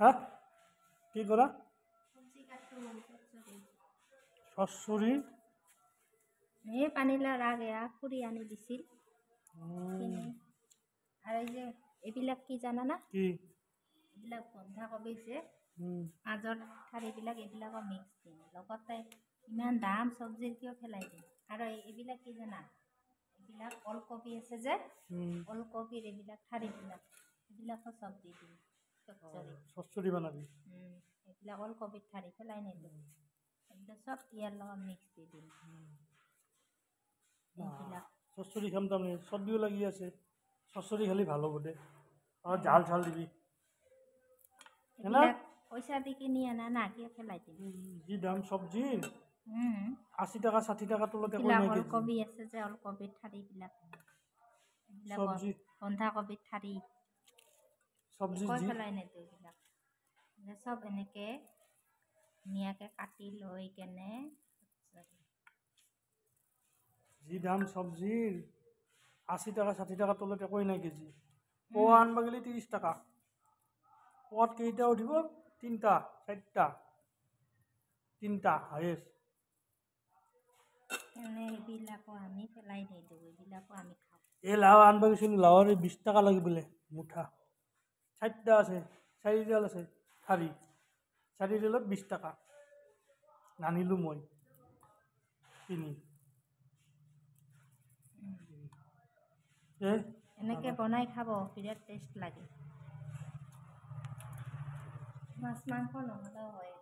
হ্যাঁ কি কৰা সৰসৰি এই পানীলাওৰ আগ এয়া খুৰী আনি দিছিল আৰু এই যে এইবিলাক কি জানানা কি এইবিলাক বন্ধাকবি যে মাজৰ ঠাৰিবিলাক এইবিলাকৰ মিক্স দিম লগতে ইমান দাম চব্জিৰ কিয় পেলাই দিম আৰু এইবিলাক কি জানা এইবিলাক ওলকবি আছে যে ওলকবিৰ এইবিলাক ঠাৰিবিলাক এইবিলাকো চব দি দিম চচ্চৰি বনাবি এইবিলাক ওলকবিৰ ঠাৰি পেলাই নিদিম এইবিলাক চব ইয়াৰ লগত মিক্স দি দিম এইবিলাক চচ্চৰি খাম তাৰমানে চব্জিও লাগি আছে চচ্চৰি খালি ভাল হ'ব দে আৰু জাল চাল দিবি এইবিলাক পইচা দি কিনি আনা না কিয় পেলাই দিম যি দাম চব্জিৰ 80 টাকা 60 টাকা তলতে কই নাই ওলকবি আছে যে ওলকবিৰ ঠাৰিবিলাক চব্জি বন্ধাকবিৰ ঠাৰি চব্জি কৈ যি পেলাই নিদিওঁ এইবিলাক চব এনেকৈ ধুনীয়াকৈ কাটি লৈ কেনে যি দাম চব্জিৰ 80 টাকা 60 টাকা তলতে কই নাই কেজি পোৱা আনবা গেলি 30 টাকা পোৱাত কেইটা উঠিব 3টা 4টা 3টা হায়েষ্ট এইবিলাকো আমি পেলাই নিদিওঁ এইবিলাকো আমি খাওঁ এই লাও আনবা গৈছিলোঁ লাওৰ 20 টাকা লাগে বোলে মুঠা 4টা আছে 4ডাল আছে ঠাৰি 4ডালত 20 টাকা নানিলোঁ মই কিনি এনেকৈ বনাই খাব বিৰাট টেষ্ট লাগে মাছ মাংস নহ'লেও হয়